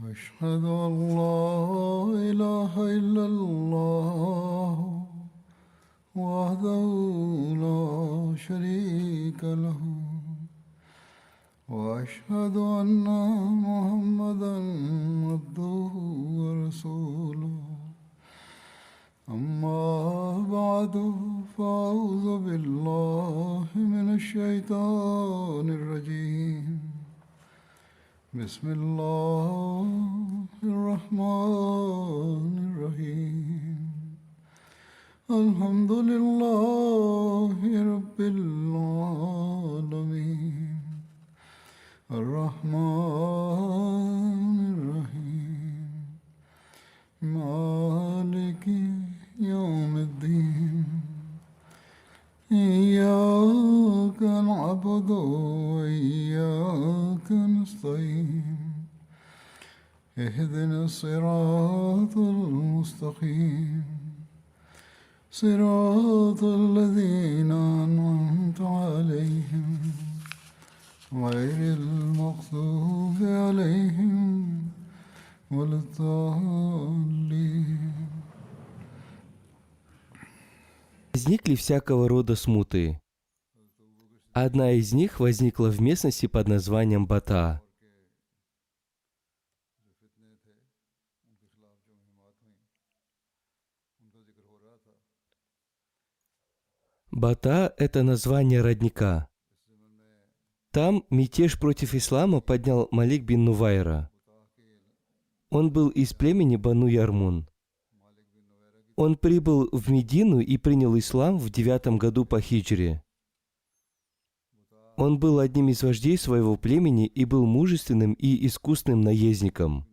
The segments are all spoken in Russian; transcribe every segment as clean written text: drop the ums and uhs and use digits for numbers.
أشهد أن لا إله إلا الله وحده لا شريك له وأشهد أن محمدا عبده ورسوله أما بعد فأعوذ بالله من الشيطان الرجيم بسم الله الرحمن الرحيم الحمد لله رب العالمين الرحمن الرحيم مالك يوم الدين إياك نعبد وإياك نستعين اهدنا الصراط المستقيم صراط الذين أنعمت عليهم غير المغضوب عليهم ولا الضالين. Возникли всякого рода смуты. Одна из них возникла в местности под названием Бата. Бата – это название родника. Там мятеж против ислама поднял Малик бин Нувайра. Он был из племени Бану Ярмун. Он прибыл в Медину и принял ислам в 9 году по хиджре. Он был одним из вождей своего племени и был мужественным и искусным наездником.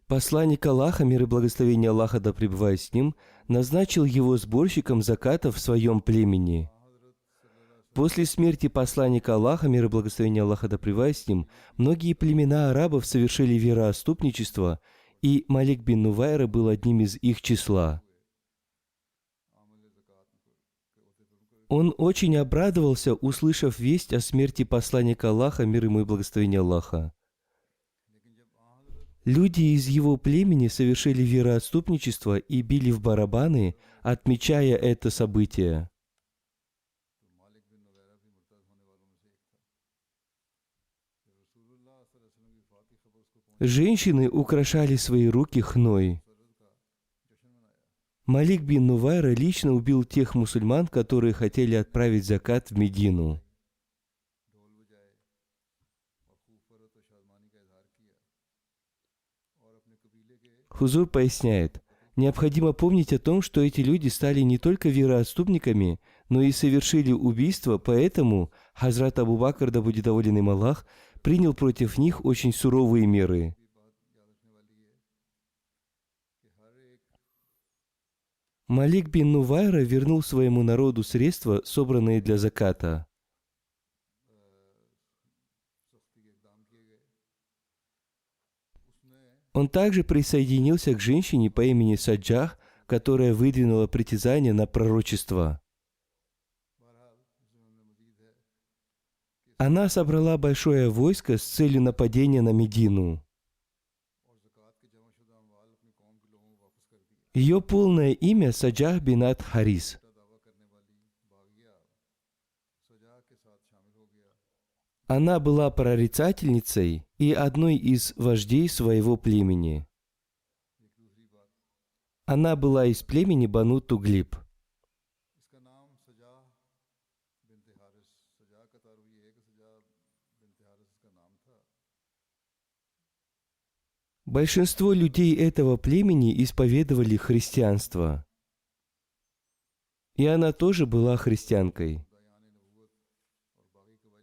Посланник Аллаха, мир и благословение Аллаха да пребывает с ним, назначил его сборщиком заката в своем племени. После смерти посланника Аллаха, мир и благословение Аллаха да пребывает с ним, многие племена арабов совершили вероотступничество, и Малик бин Нувайра был одним из их числа. Он очень обрадовался, услышав весть о смерти посланника Аллаха, мир ему и благословение Аллаха. Люди из его племени совершили вероотступничество и били в барабаны, отмечая это событие. Женщины украшали свои руки хной. Малик бин Нувайра лично убил тех мусульман, которые хотели отправить закат в Медину. Хузур поясняет, необходимо помнить о том, что эти люди стали не только вероотступниками, но и совершили убийство, поэтому Хазрат Абу Бакр, да будет доволен им Аллах, принял против них очень суровые меры. Малик бин Нувайра вернул своему народу средства, собранные для заката. Он также присоединился к женщине по имени Саджах, которая выдвинула притязание на пророчество. Она собрала большое войско с целью нападения на Медину. Ее полное имя Саджах бинат Харис. Она была прорицательницей и одной из вождей своего племени. Она была из племени Бану Туглиб. Большинство людей этого племени исповедовали христианство. И она тоже была христианкой.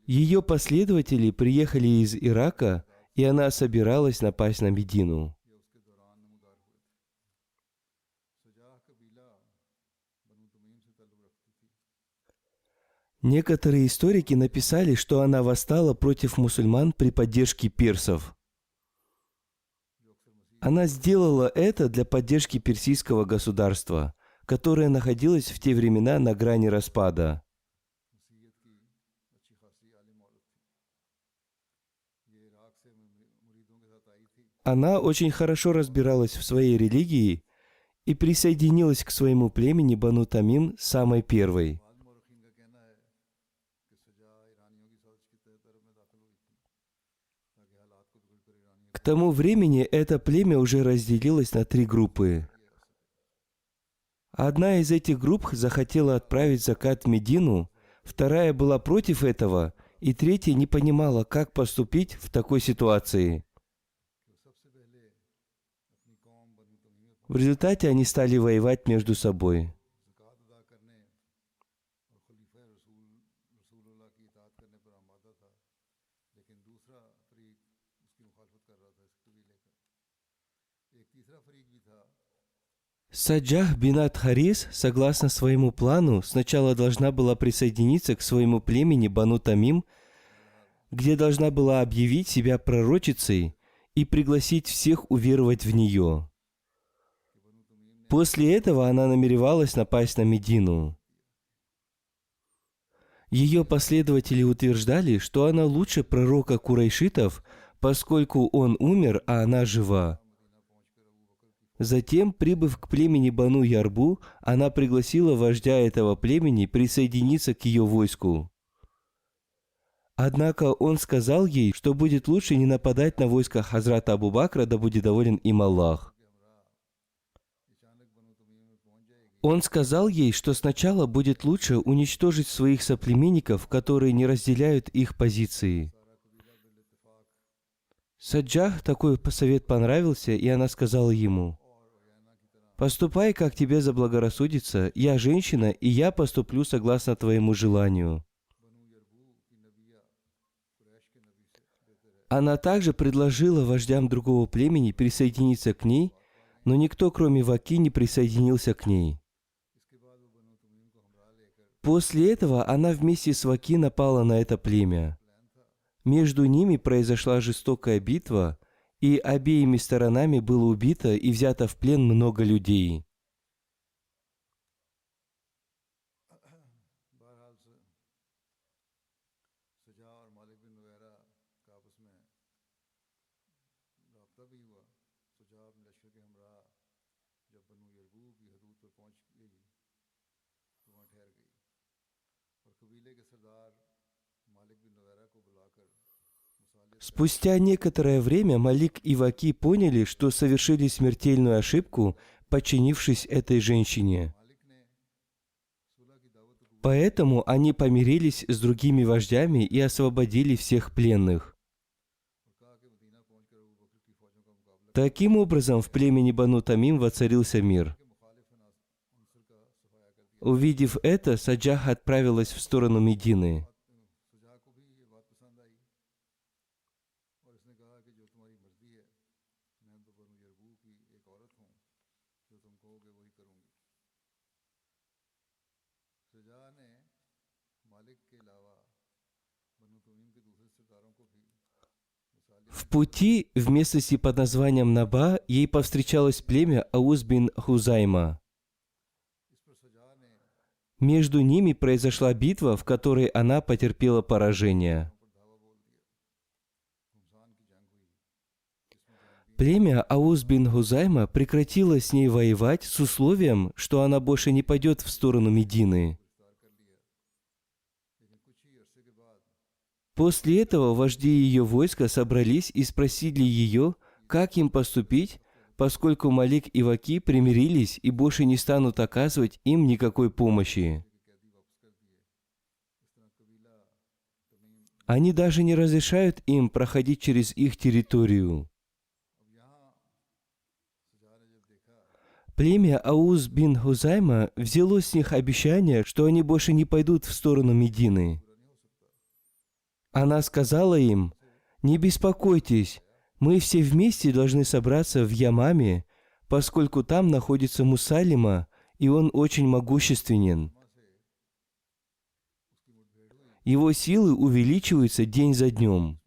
Ее последователи приехали из Ирака, и она собиралась напасть на Медину. Некоторые историки написали, что она восстала против мусульман при поддержке персов. Она сделала это для поддержки персидского государства, которое находилось в те времена на грани распада. Она очень хорошо разбиралась в своей религии и присоединилась к своему племени Бану Тамим самой первой. К тому времени это племя уже разделилось на 3 группы. Одна из этих групп захотела отправить закат в Медину, вторая была против этого, и третья не понимала, как поступить в такой ситуации. В результате они стали воевать между собой. Саджах бинат Харис, согласно своему плану, сначала должна была присоединиться к своему племени Бану Тамим, где должна была объявить себя пророчицей и пригласить всех уверовать в нее. После этого она намеревалась напасть на Медину. Ее последователи утверждали, что она лучше пророка курайшитов, поскольку он умер, а она жива. Затем, прибыв к племени Бану Ярбу, она пригласила вождя этого племени присоединиться к ее войску. Однако он сказал ей, что будет лучше не нападать на войско Хазрата Абу Бакра, да будет доволен им Аллах. Он сказал ей, что сначала будет лучше уничтожить своих соплеменников, которые не разделяют их позиции. Саджах такой совет понравился, и она сказала ему: «Поступай, как тебе заблагорассудится. Я женщина, и я поступлю согласно твоему желанию». Она также предложила вождям другого племени присоединиться к ней, но никто, кроме Ваки, не присоединился к ней. После этого она вместе с Ваки напала на это племя. Между ними произошла жестокая битва, и обеими сторонами было убито и взято в плен много людей. Спустя некоторое время Малик и Ваки поняли, что совершили смертельную ошибку, подчинившись этой женщине. Поэтому они помирились с другими вождями и освободили всех пленных. Таким образом, в племени Бану Тамим воцарился мир. Увидев это, Саджах отправилась в сторону Медины. В пути в местности под названием Наба ей повстречалось племя Ауз бин Хузайма. Между ними произошла битва, в которой она потерпела поражение. Племя Ауз бин Хузайма прекратило с ней воевать с условием, что она больше не пойдет в сторону Медины. После этого вожди ее войска собрались и спросили ее, как им поступить, поскольку Малик и Ваки примирились и больше не станут оказывать им никакой помощи. Они даже не разрешают им проходить через их территорию. Племя Ауз бин Хузайма взяло с них обещание, что они больше не пойдут в сторону Медины. Она сказала им: «Не беспокойтесь, мы все вместе должны собраться в Ямаме, поскольку там находится Мусалима, и он очень могущественен. Его силы увеличиваются день за днем».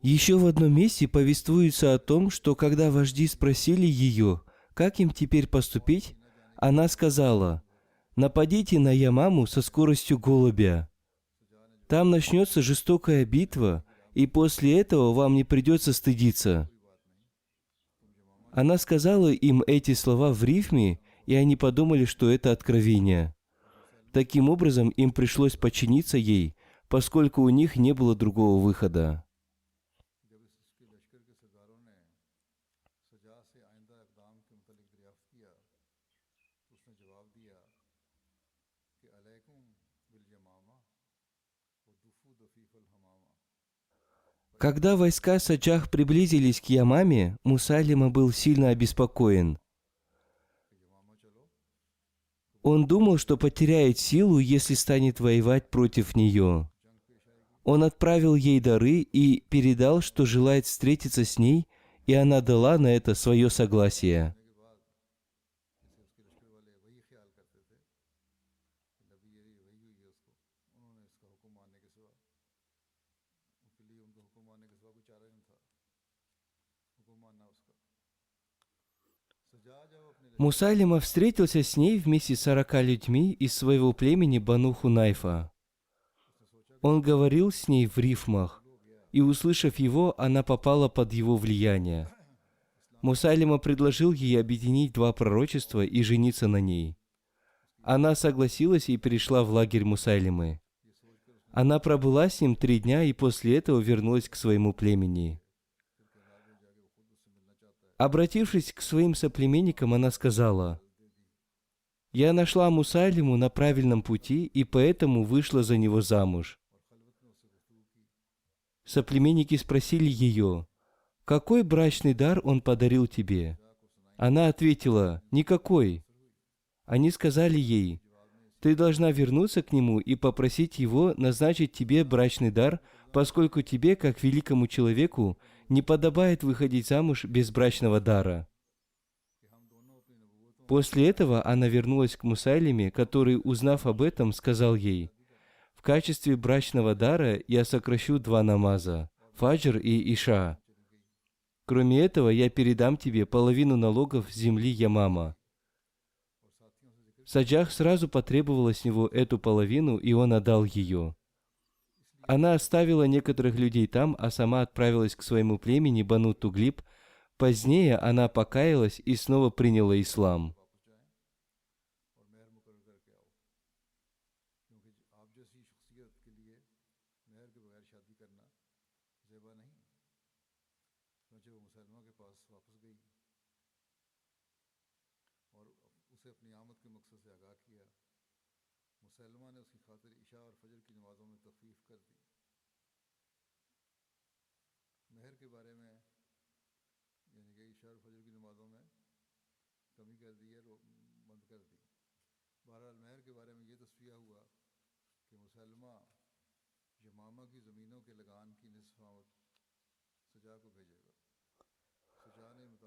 Еще в одном месте повествуется о том, что когда вожди спросили ее, как им теперь поступить, она сказала: «Нападите на Ямаму со скоростью голубя. Там начнется жестокая битва, и после этого вам не придется стыдиться». Она сказала им эти слова в рифме, и они подумали, что это откровение. Таким образом, им пришлось подчиниться ей, поскольку у них не было другого выхода. Когда войска Саджах приблизились к Ямаме, Мусайлима был сильно обеспокоен. Он думал, что потеряет силу, если станет воевать против нее. Он отправил ей дары и передал, что желает встретиться с ней, и она дала на это свое согласие. Мусайлима встретился с ней вместе с 40 людьми из своего племени Бану Хунайфа. Он говорил с ней в рифмах, и, услышав его, она попала под его влияние. Мусайлима предложил ей объединить два пророчества и жениться на ней. Она согласилась и перешла в лагерь Мусайлимы. Она пробыла с ним 3 дня и после этого вернулась к своему племени. Обратившись к своим соплеменникам, она сказала: «Я нашла Мусайлиму на правильном пути и поэтому вышла за него замуж». Соплеменники спросили ее: «Какой брачный дар он подарил тебе?» Она ответила: «Никакой». Они сказали ей: «Ты должна вернуться к нему и попросить его назначить тебе брачный дар, поскольку тебе, как великому человеку, не подобает выходить замуж без брачного дара». После этого она вернулась к Мусайлиме, который, узнав об этом, сказал ей: «В качестве брачного дара я сокращу 2 намаза – фаджр и иша. Кроме этого, я передам тебе половину налогов земли Ямама». Саджах сразу потребовала с него эту половину, и он отдал ее. Она оставила некоторых людей там, а сама отправилась к своему племени Бану Туглиб. Позднее она покаялась и снова приняла ислам.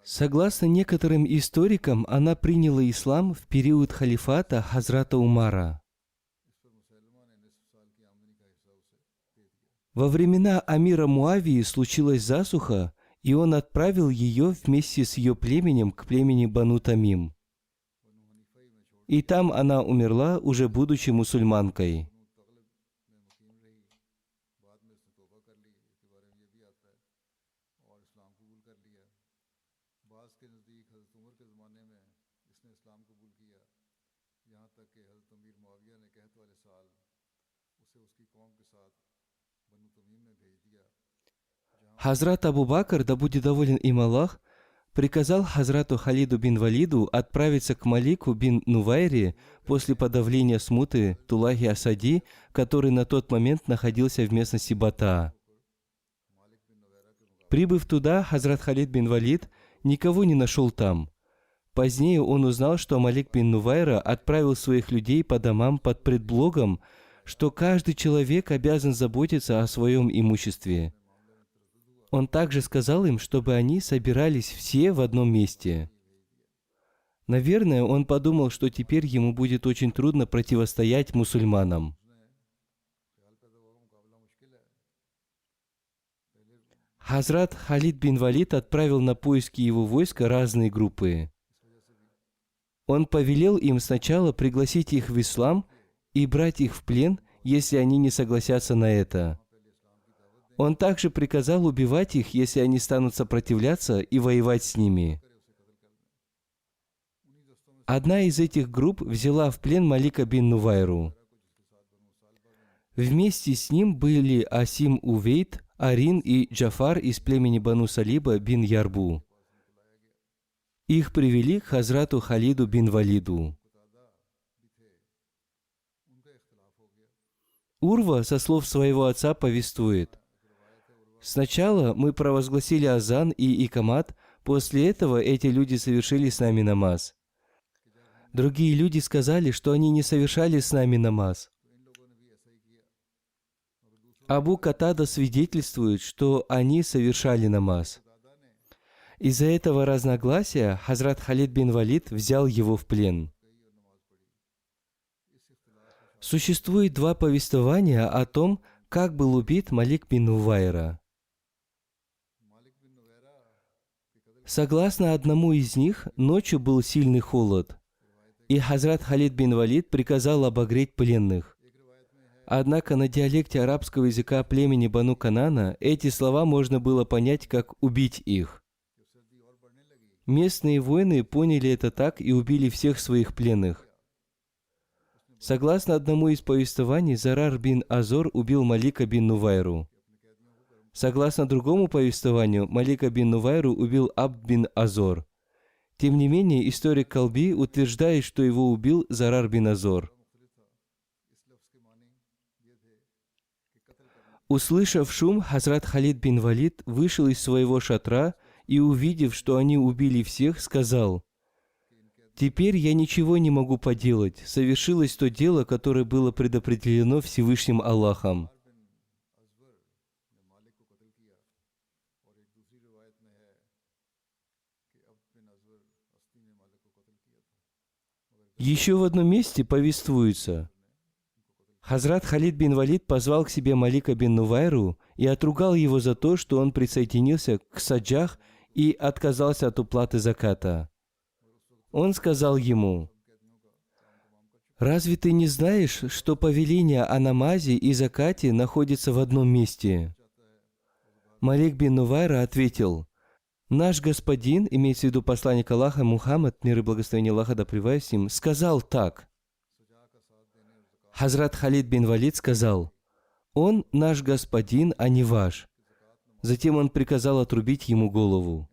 Согласно некоторым историкам, она приняла ислам в период халифата Хазрата Умара. Во времена амира Муавии случилась засуха, и он отправил ее вместе с ее племенем к племени Бану Тамим. И там она умерла, уже будучи мусульманкой. Хазрат Абу Бакр, да будет доволен им Аллах, приказал Хазрату Халиду бин Валиду отправиться к Малику бин Нувайри после подавления смуты Тулахи Асади, который на тот момент находился в местности Бата. Прибыв туда, Хазрат Халид бин Валид никого не нашел там. Позднее он узнал, что Малик бин Нувайра отправил своих людей по домам под предлогом, что каждый человек обязан заботиться о своем имуществе. Он также сказал им, чтобы они собирались все в одном месте. Наверное, он подумал, что теперь ему будет очень трудно противостоять мусульманам. Хазрат Халид бин Валид отправил на поиски его войска разные группы. Он повелел им сначала пригласить их в ислам и брать их в плен, если они не согласятся на это. Он также приказал убивать их, если они станут сопротивляться, и воевать с ними. Одна из этих групп взяла в плен Малика бин Нувайру. Вместе с ним были Асим Увейд, Арин и Джафар из племени Бану Салиба бин Ярбу. Их привели к Хазрату Халиду бин Валиду. Урва со слов своего отца повествует: «Сначала мы провозгласили азан и икамат, после этого эти люди совершили с нами намаз. Другие люди сказали, что они не совершали с нами намаз. Абу Катада свидетельствует, что они совершали намаз. Из-за этого разногласия Хазрат Халид бин Валид взял его в плен». Существует два повествования о том, как был убит Малик бин Нувайра. Согласно одному из них, ночью был сильный холод, и Хазрат Халид бин Валид приказал обогреть пленных. Однако на диалекте арабского языка племени Бану Канана эти слова можно было понять как «убить их». Местные воины поняли это так и убили всех своих пленных. Согласно одному из повествований, Зарар бин Азор убил Малика бин Нувайру. Согласно другому повествованию, Малика бин Нувайру убил Абд бин Азор. Тем не менее, историк Калби утверждает, что его убил Зарар бин Азор. Услышав шум, Хазрат Халид бин Валид вышел из своего шатра и, увидев, что они убили всех, сказал: «Теперь я ничего не могу поделать. Совершилось то дело, которое было предопределено Всевышним Аллахом». Еще в одном месте повествуется: Хазрат Халид бин Валид позвал к себе Малика бин Нувайру и отругал его за то, что он присоединился к саджах и отказался от уплаты заката. Он сказал ему: «Разве ты не знаешь, что повеление о намазе и закате находится в одном месте?» Малик бин Нувайра ответил: «Наш господин, имеется в виду посланник Аллаха Мухаммад, мир и благословение Аллаха да пребывает с ним, сказал так». Хазрат Халид бин Валид сказал: «Он наш господин, а не ваш». Затем он приказал отрубить ему голову.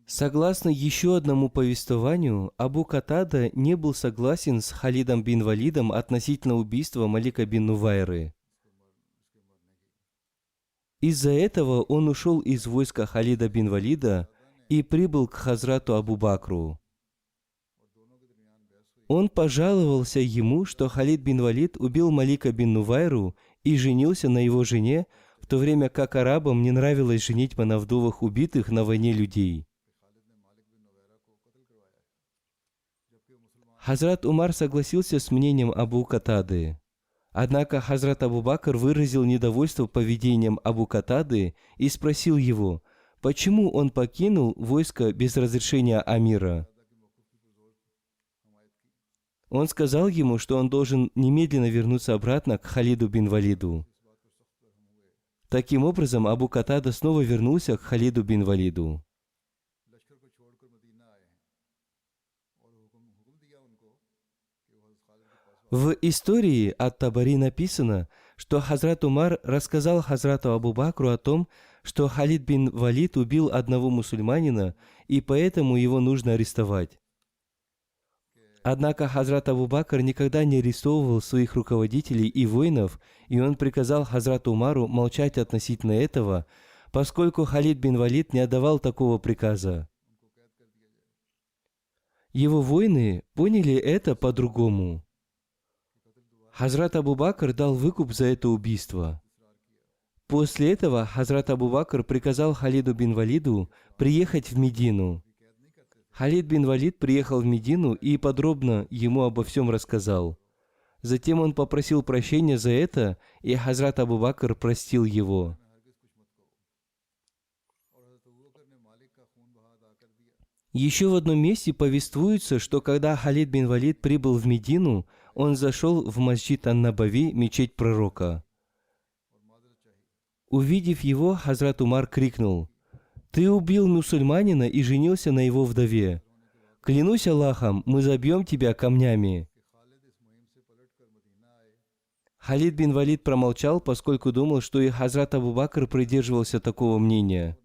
Согласно еще одному повествованию, Абу Катада не был согласен с Халидом бин Валидом относительно убийства Малика бин Нувайры. Из-за этого он ушел из войска Халида бин Валида и прибыл к Хазрату Абу Бакру. Он пожаловался ему, что Халид бин Валид убил Малика бин Нувайру и женился на его жене, в то время как арабам не нравилось женитьба на вдовах убитых на войне людей. Хазрат Умар согласился с мнением Абу Катады. Однако Хазрат Абу Бакр выразил недовольство поведением Абу Катады и спросил его, почему он покинул войско без разрешения амира. Он сказал ему, что он должен немедленно вернуться обратно к Халиду бин Валиду. Таким образом, Абу Катада снова вернулся к Халиду бин Валиду. В истории от Табари написано, что Хазрат Умар рассказал Хазрату Абу Бакру о том, что Халид бин Валид убил одного мусульманина, и поэтому его нужно арестовать. Однако Хазрат Абу Бакр никогда не арестовывал своих руководителей и воинов, и он приказал Хазрату Умару молчать относительно этого, поскольку Халид бин Валид не отдавал такого приказа. Его воины поняли это по-другому. Хазрат Абу Бакр дал выкуп за это убийство. После этого Хазрат Абу Бакр приказал Халиду бин Валиду приехать в Медину. Халид бин Валид приехал в Медину и подробно ему обо всем рассказал. Затем он попросил прощения за это, и Хазрат Абу Бакр простил его. Еще в одном месте повествуется, что когда Халид бин Валид прибыл в Медину, он зашел в масджид Ан-Набави, мечеть пророка. Увидев его, Хазрат Умар крикнул: «Ты убил мусульманина и женился на его вдове. Клянусь Аллахом, мы забьем тебя камнями». Халид бин Валид промолчал, поскольку думал, что и Хазрат Абу Бакр придерживался такого мнения.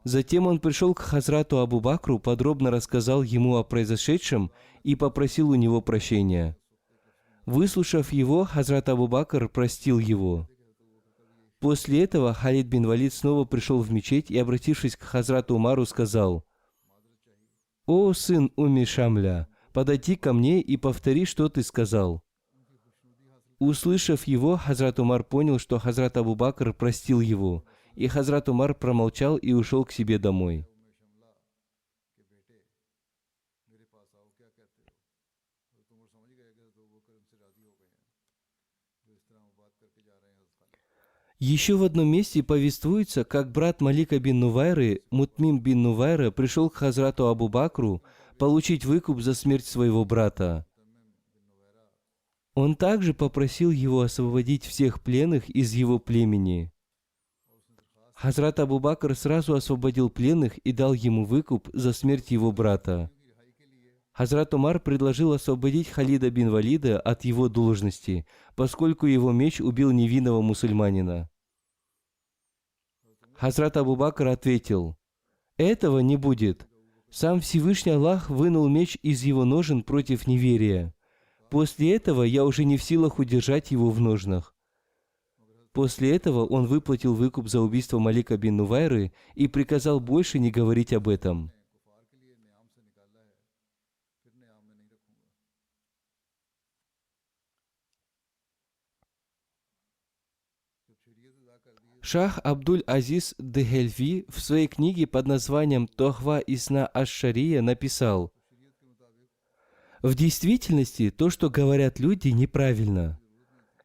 Затем он пришел к Хазрату Абу Бакру, подробно рассказал ему о произошедшем и попросил у него прощения. Выслушав его, Хазрат Абу Бакр простил его. После этого Халид бин Валид снова пришел в мечеть и, обратившись к Хазрату Умару, сказал: «О сын Умми Шамля, подойди ко мне и повтори, что ты сказал». Услышав его, Хазрат Умар понял, что Хазрат Абу Бакр простил его, и Хазрат Умар промолчал и ушел к себе домой. Еще в одном месте повествуется, как брат Малика бин Нувайры, Мутмим бин Нувайра, пришел к Хазрату Абу Бакру получить выкуп за смерть своего брата. Он также попросил его освободить всех пленных из его племени. Хазрат Абу Бакр сразу освободил пленных и дал ему выкуп за смерть его брата. Хазрат Умар предложил освободить Халида бин Валида от его должности, поскольку его меч убил невинного мусульманина. Хазрат Абу Бакр ответил: «Этого не будет. Сам Всевышний Аллах вынул меч из его ножен против неверия. После этого я уже не в силах удержать его в ножнах». После этого он выплатил выкуп за убийство Малика бин Нувайры и приказал больше не говорить об этом. Шах Абдуль-Азиз Дехельви в своей книге под названием «Тохва Исна Аш-Шария» написал: «В действительности то, что говорят люди, неправильно.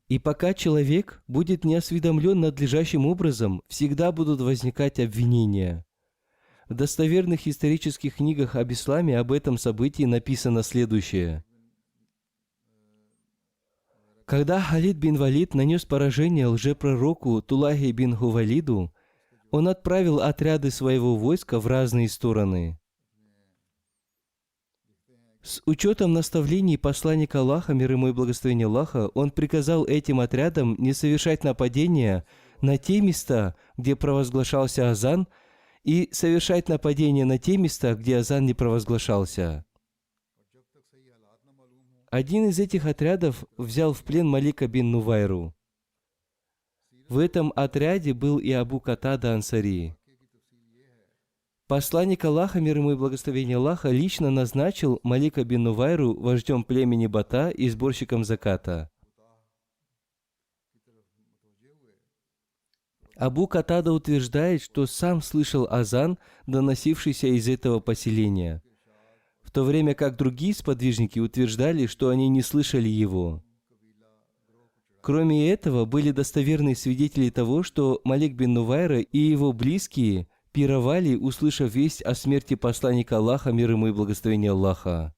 И пока человек будет не осведомлен надлежащим образом, всегда будут возникать обвинения. В достоверных исторических книгах об исламе об этом событии написано следующее. Когда Халид бин Валид нанес поражение лжепророку Тулахи бин Хувалиду, он отправил отряды своего войска в разные стороны. С учетом наставлений посланника Аллаха, мир ему и благословение Аллаха, он приказал этим отрядам не совершать нападения на те места, где провозглашался азан, и совершать нападения на те места, где азан не провозглашался. Один из этих отрядов взял в плен Малика бин Нувайру. В этом отряде был и Абу Катада Ансари. Посланник Аллаха, мир ему и благословение Аллаха, лично назначил Малика бин Нувайру вождем племени Бата и сборщиком заката. Абу Катада утверждает, что сам слышал азан, доносившийся из этого поселения, в то время как другие сподвижники утверждали, что они не слышали его. Кроме этого, были достоверные свидетели того, что Малик бин Нувайра и его близкие пировали, услышав весть о смерти посланника Аллаха, мир ему и благословение Аллаха.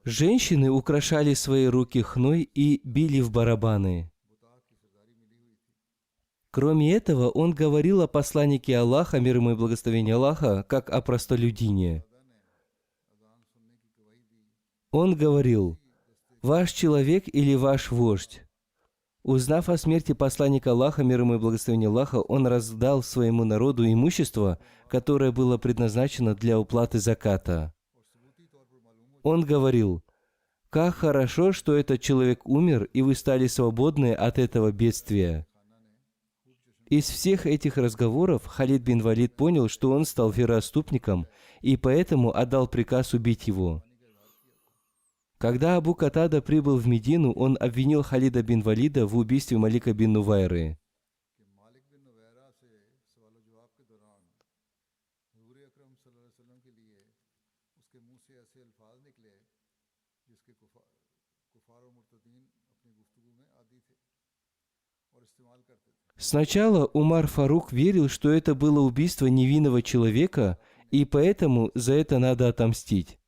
Женщины украшали свои руки хной и били в барабаны. Кроме этого, он говорил о посланнике Аллаха, мир ему и благословение Аллаха, как о простолюдине. Он говорил: «Ваш человек или ваш вождь?» Узнав о смерти посланника Аллаха, мир ему и благословение Аллаха, он раздал своему народу имущество, которое было предназначено для уплаты заката. Он говорил: «Как хорошо, что этот человек умер, и вы стали свободны от этого бедствия». Из всех этих разговоров Халид бин Валид понял, что он стал вероотступником, и поэтому отдал приказ убить его. Когда Абу Катада прибыл в Медину, он обвинил Халида бин Валида в убийстве Малика бин Нувайры. Сначала Умар Фарук верил, что это было убийство невинного человека, и поэтому за это надо отомстить.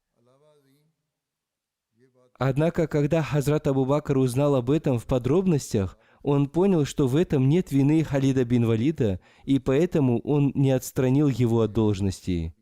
Однако, когда Хазрат Абу Бакр узнал об этом в подробностях, он понял, что в этом нет вины Халида бин Валида, и поэтому он не отстранил его от должности.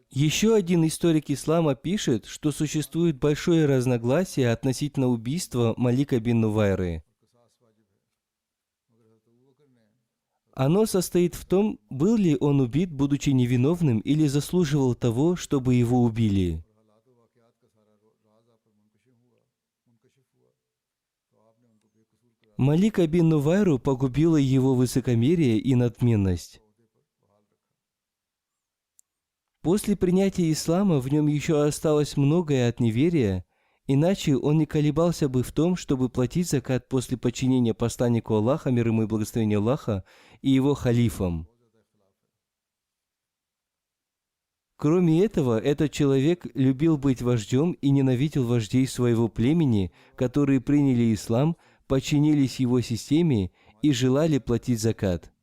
Еще один историк ислама пишет, что существует большое разногласие относительно убийства Малика бин Нувайры. Оно состоит в том, был ли он убит, будучи невиновным, или заслуживал того, чтобы его убили. Малика бин Нувайру погубило его высокомерие и надменность. После принятия ислама в нем еще осталось многое от неверия, иначе он не колебался бы в том, чтобы платить закат после подчинения посланнику Аллаха, мир ему и благословение Аллаха, и его халифам. Кроме этого, этот человек любил быть вождем и ненавидел вождей своего племени, которые приняли ислам, подчинились его системе и желали платить закат.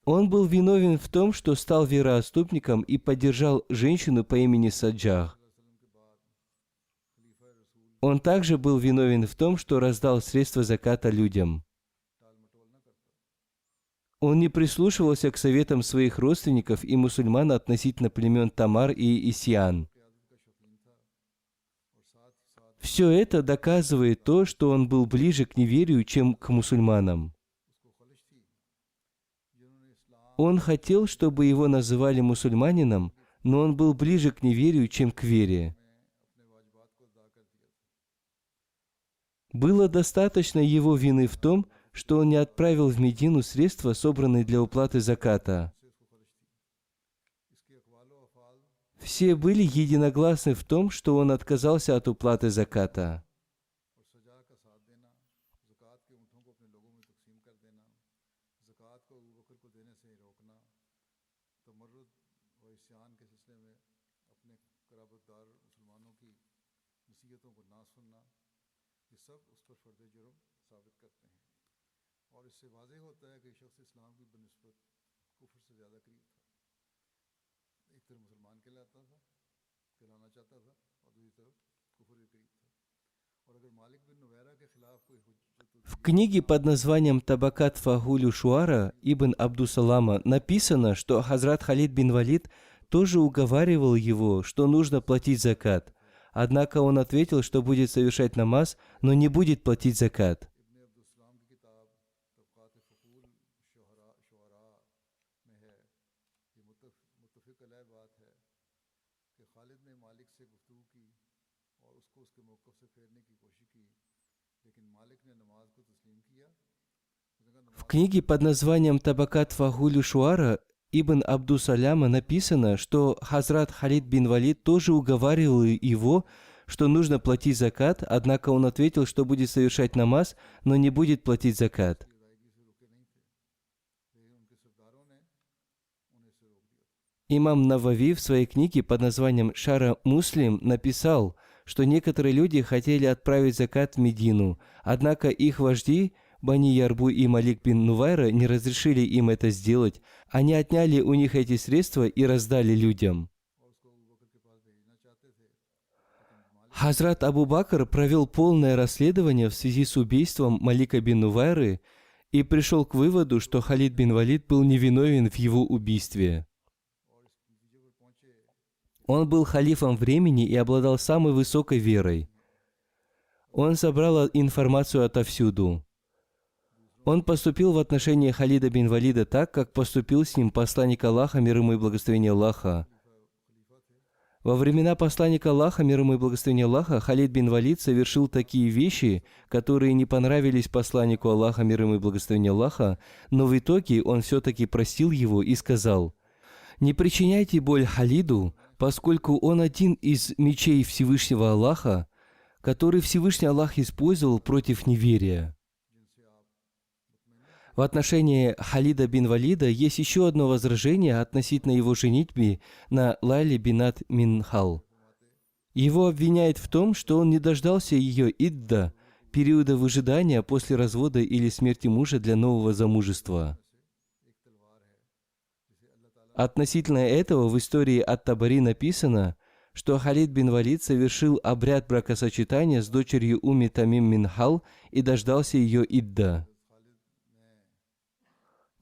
Он был виновен в том, что стал вероотступником и поддержал женщину по имени Саджах. Он также был виновен в том, что раздал средства заката людям. Он не прислушивался к советам своих родственников и мусульман относительно племен Тамар и Исьян. Все это доказывает то, что он был ближе к неверию, чем к мусульманам. Он хотел, чтобы его называли мусульманином, но он был ближе к неверию, чем к вере. Было достаточно его вины в том, что он не отправил в Медину средства, собранные для уплаты заката. Все были единогласны в том, что он отказался от уплаты заката. В книге под названием «Табакат Фагулю Шуара» Ибн Абдусалама написано, что Хазрат Халид бин Валид тоже уговаривал его, что нужно платить закат. Однако он ответил, что будет совершать намаз, но не будет платить закат. В книге под названием «Табакат Фагулю Шуара» Ибн Абдусаляма написано, что Хазрат Халид бин Валид тоже уговаривал его, что нужно платить закат, однако он ответил, что будет совершать намаз, но не будет платить закат. Имам Навави в своей книге под названием «Шара Муслим» написал, что некоторые люди хотели отправить закат в Медину, однако их вожди Бани Ярбу и Малик бин Нувайра не разрешили им это сделать. Они отняли у них эти средства и раздали людям. Хазрат Абу Бакр провел полное расследование в связи с убийством Малика бин Нувайры и пришел к выводу, что Халид бин Валид был невиновен в его убийстве. Он был халифом времени и обладал самой высокой верой. Он собрал информацию отовсюду. Он поступил в отношении Халида бин Валида так, как поступил с ним посланник Аллаха, мир ему и благословение Аллаха. Во времена посланника Аллаха, мир ему и благословение Аллаха, Халид бин Валид совершил такие вещи, которые не понравились посланнику Аллаха, мир ему и благословение Аллаха, но в итоге он все-таки простил его и сказал: «Не причиняйте боль Халиду, поскольку он один из мечей Всевышнего Аллаха, который Всевышний Аллах использовал против неверия». В отношении Халида бин Валида есть еще одно возражение относительно его женитьбы на Лайле бинат Минхал. Его обвиняют в том, что он не дождался ее идда, периода выжидания после развода или смерти мужа для нового замужества. Относительно этого в истории Ат-Табари написано, что Халид бин Валид совершил обряд бракосочетания с дочерью Умми Тамим Минхал и дождался ее идда.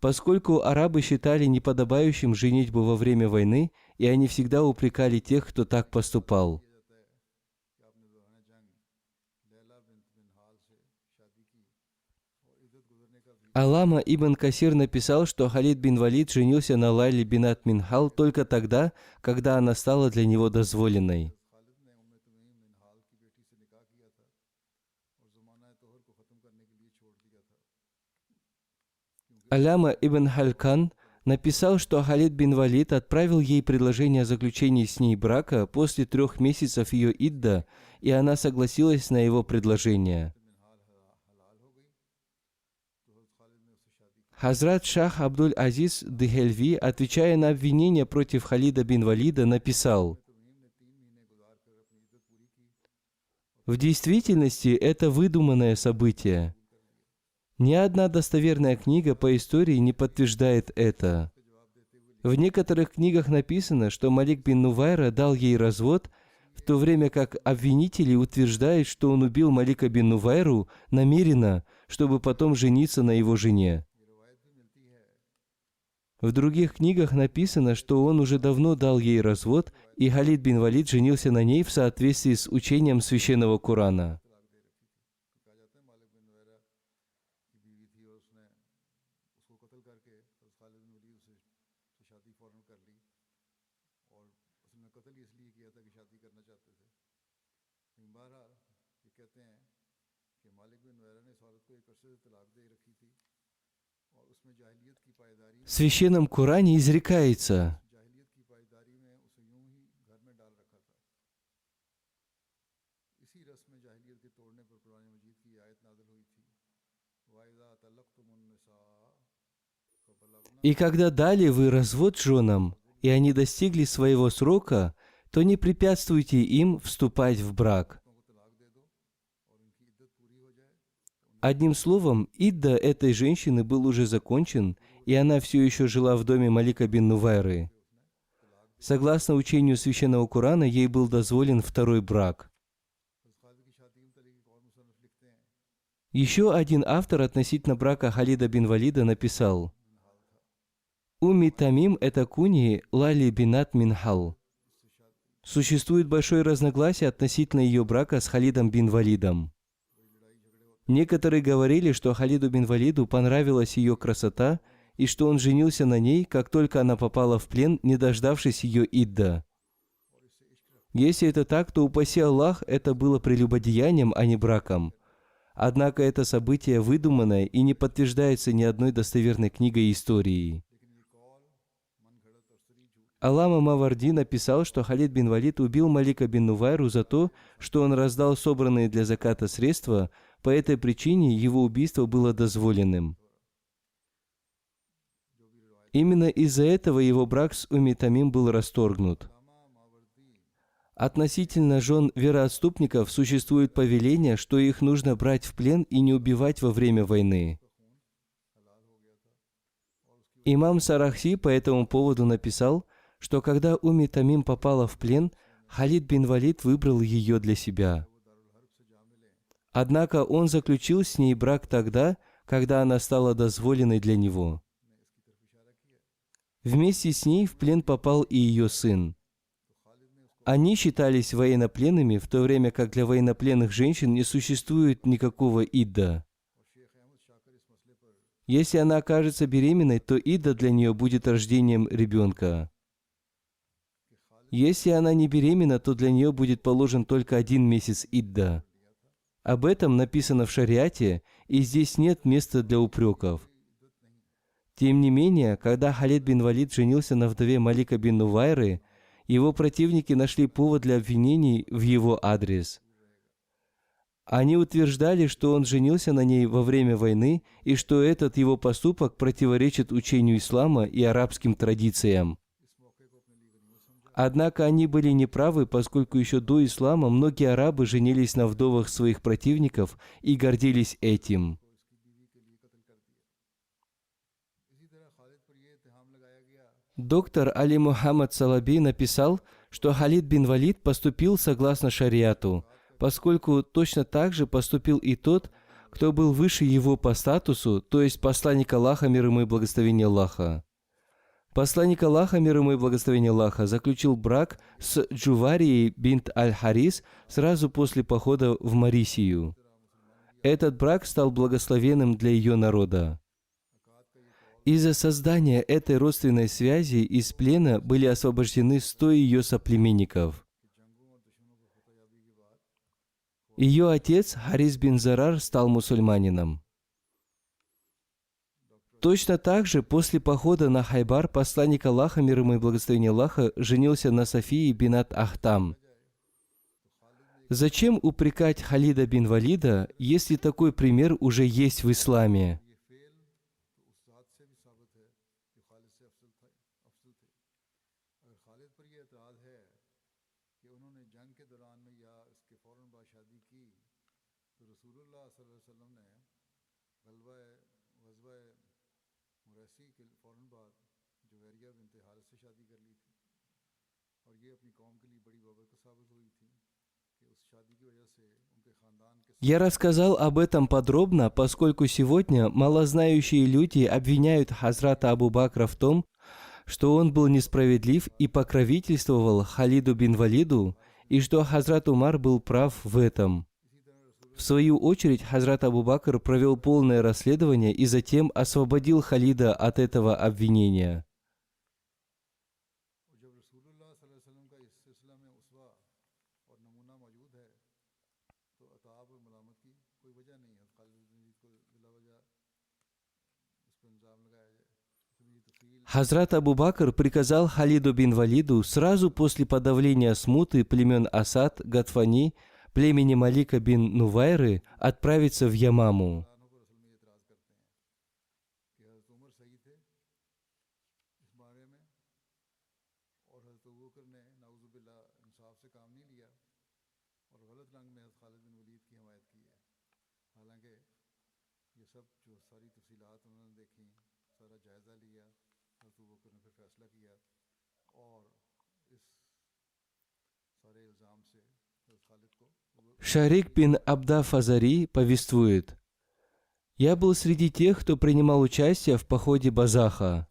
Поскольку арабы считали неподобающим женитьбу во время войны, и они всегда упрекали тех, кто так поступал. Аллама Ибн Касир написал, что Халид бин Валид женился на Лайле бинат Минхал только тогда, когда она стала для него дозволенной. Аллама Ибн Халькан написал, что Халид бин Валид отправил ей предложение о заключении с ней брака после 3 месяцев ее идда, и она согласилась на его предложение. Хазрат Шах Абдуль-Азиз Дехельви, отвечая на обвинения против Халида бин Валида, написал: «В действительности это выдуманное событие. Ни одна достоверная книга по истории не подтверждает это. В некоторых книгах написано, что Малик бин Нувайра дал ей развод, в то время как обвинители утверждают, что он убил Малика бин Нувайру намеренно, чтобы потом жениться на его жене. В других книгах написано, что он уже давно дал ей развод, и Халид бин Валид женился на ней в соответствии с учением священного Корана. В священном Коране изрекается: «И когда дали вы развод женам, и они достигли своего срока, то не препятствуйте им вступать в брак». Одним словом, идда этой женщины был уже закончен, и она все еще жила в доме Малика бин Нувайры. Согласно учению священного Корана, ей был дозволен второй брак. Еще один автор относительно брака Халида бин Валида написал: «Умми Тамим – это куни Лали бинат Минхал. Существует большое разногласие относительно ее брака с Халидом бин Валидом. Некоторые говорили, что Халиду бин Валиду понравилась ее красота, и что он женился на ней, как только она попала в плен, не дождавшись ее идда. Если это так, то, упаси Аллах, это было прелюбодеянием, а не браком. Однако это событие выдуманное и не подтверждается ни одной достоверной книгой истории». Аллама Маварди написал, что Халид бин Валид убил Малика бин Нувайру за то, что он раздал собранные для заката средства, по этой причине его убийство было дозволенным. Именно из-за этого его брак с Умми Тамим был расторгнут. Относительно жен вероотступников существует повеление, что их нужно брать в плен и не убивать во время войны. Имам Сарахси по этому поводу написал, что когда Умми Тамим попала в плен, Халид бин Валид выбрал ее для себя. Однако он заключил с ней брак тогда, когда она стала дозволенной для него. Вместе с ней в плен попал и ее сын. Они считались военнопленными, в то время как для военнопленных женщин не существует никакого идда. Если она окажется беременной, то идда для нее будет рождением ребенка. Если она не беременна, то для нее будет положен только 1 месяц идда. Об этом написано в шариате, и здесь нет места для упреков. Тем не менее, когда Халид бин Валид женился на вдове Малика бин Нувайры, его противники нашли повод для обвинений в его адрес. Они утверждали, что он женился на ней во время войны и что этот его поступок противоречит учению ислама и арабским традициям. Однако они были неправы, поскольку еще до ислама многие арабы женились на вдовах своих противников и гордились этим. Доктор Али Мухаммад Салаби написал, что Халид бин Валид поступил согласно шариату, поскольку точно так же поступил и тот, кто был выше его по статусу, то есть посланник Аллаха, мир ему и благословение Аллаха. Посланник Аллаха, мир ему и благословение Аллаха, заключил брак с Джуварией бинт Аль-Харис сразу после похода в Марисию. Этот брак стал благословенным для ее народа. Из-за создания этой родственной связи из плена были освобождены 100 ее соплеменников. Ее отец Харис бин Зарар стал мусульманином. Точно так же после похода на Хайбар посланник Аллаха, мир ему и благословение Аллаха, женился на Софии бинат Ахтам. Зачем упрекать Халида бин Валида, если такой пример уже есть в исламе? Я рассказал об этом подробно, поскольку сегодня малознающие люди обвиняют Хазрата Абу Бакра в том, что он был несправедлив и покровительствовал Халиду бин Валиду, и что Хазрат Умар был прав в этом. В свою очередь, Хазрат Абу Бакр провел полное расследование и затем освободил Халида от этого обвинения. Хазрат Абу Бакр приказал Халиду бин Валиду сразу после подавления смуты племен Асад, Гатфани, племени Малика бин Нувайры отправиться в Ямаму. Шарик бин Абда Фазари повествует: «Я был среди тех, кто принимал участие в походе Базаха.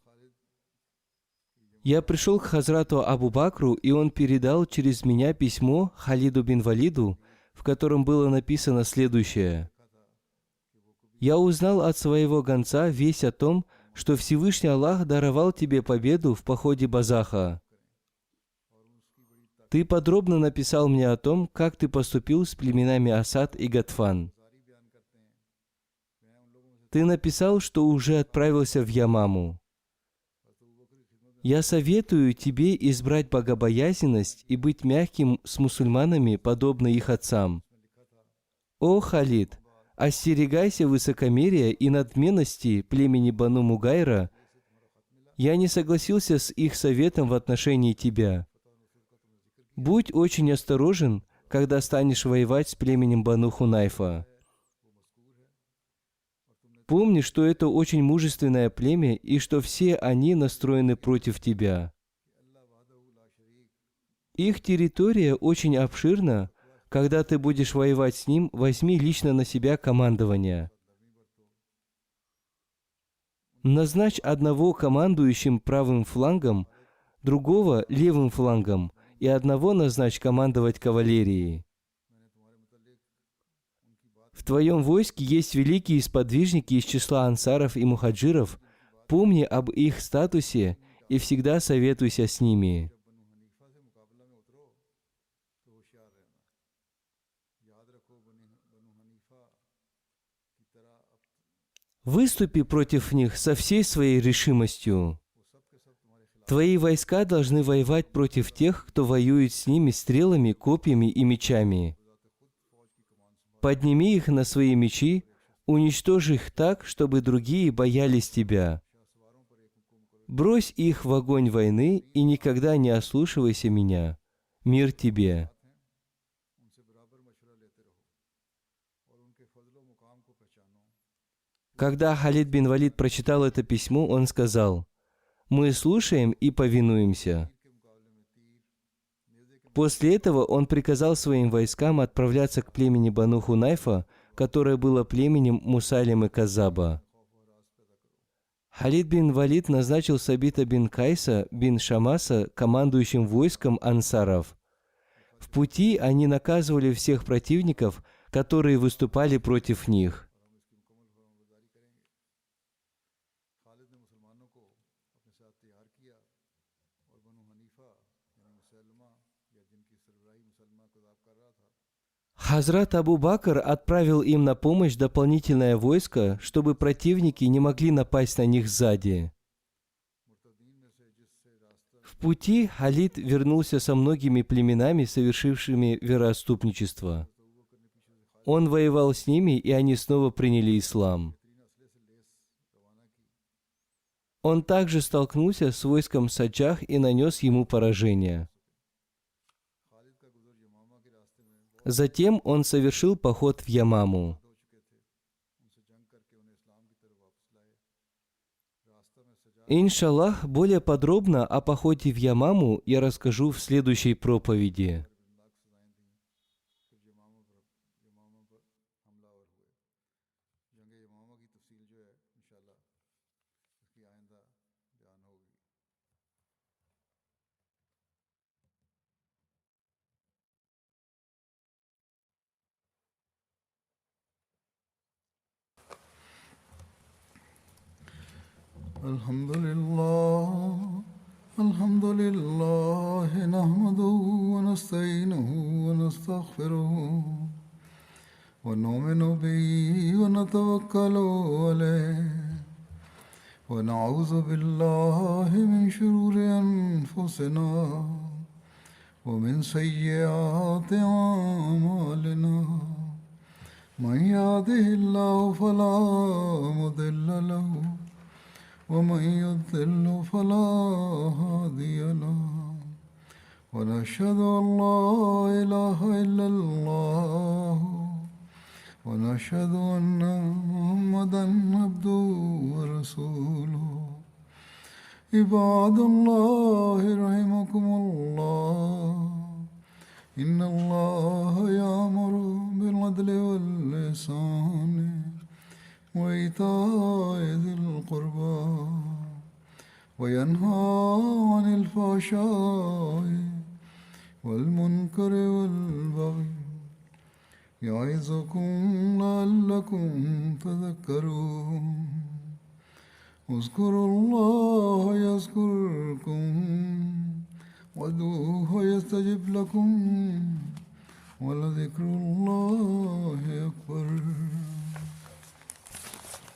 Я пришел к Хазрату Абу Бакру, и он передал через меня письмо Халиду бин Валиду, в котором было написано следующее: «Я узнал от своего гонца весть о том, что Всевышний Аллах даровал тебе победу в походе Базаха. Ты подробно написал мне о том, как ты поступил с племенами Асад и Гатфан. Ты написал, что уже отправился в Ямаму. Я советую тебе избрать богобоязненность и быть мягким с мусульманами, подобно их отцам. О, Халид, остерегайся высокомерия и надменности племени Бану Мугайра. Я не согласился с их советом в отношении тебя. Будь очень осторожен, когда станешь воевать с племенем Бану Хунайфа. Помни, что это очень мужественное племя и что все они настроены против тебя. Их территория очень обширна. Когда ты будешь воевать с ним, возьми лично на себя командование. Назначь одного командующим правым флангом, другого левым флангом, и одного назначь командовать кавалерией. В твоем войске есть великие сподвижники из числа ансаров и мухаджиров. Помни об их статусе и всегда советуйся с ними. Выступи против них со всей своей решимостью. Твои войска должны воевать против тех, кто воюет с ними стрелами, копьями и мечами. Подними их на свои мечи, уничтожь их так, чтобы другие боялись тебя. Брось их в огонь войны и никогда не ослушивайся меня. Мир тебе. Когда Халид бин Валид прочитал это письмо, он сказал: «Мы слушаем и повинуемся». После этого он приказал своим войскам отправляться к племени Бану Хунайфа, которое было племенем Мусайлимы Казаба. Халид бин Валид назначил Сабита бин Кайса бин Шамаса командующим войском ансаров. В пути они наказывали всех противников, которые выступали против них. Хазрат Абу Бакр отправил им на помощь дополнительное войско, чтобы противники не могли напасть на них сзади. В пути Халид вернулся со многими племенами, совершившими вероотступничество. Он воевал с ними, и они снова приняли ислам. Он также столкнулся с войском Саджах и нанес ему поражение. Затем он совершил поход в Ямаму. Иншаллах, более подробно о походе в Ямаму я расскажу в следующей проповеди. الحمد لله نحمده ونستعينه ونستغفره ونؤمن به ونتوكل عليه ونعوذ بالله من شرور أنفسنا ومن سيئات أعمالنا من يهده الله فلا مضل له ومن يضلل فلا هادي له ونشهد أن لا إله إلا الله ونشهد أن محمدا عبده ورسوله عباد الله رحمكم الله إن الله يأمر بالعدل والإحسان وإيتاء ذي القربى وينهى عن الفحشاء والمنكر والبغي يعظكم لعلكم تذكرون اذكروا الله يذكركم وادعوه يستجب لكم ولذكر الله أكبر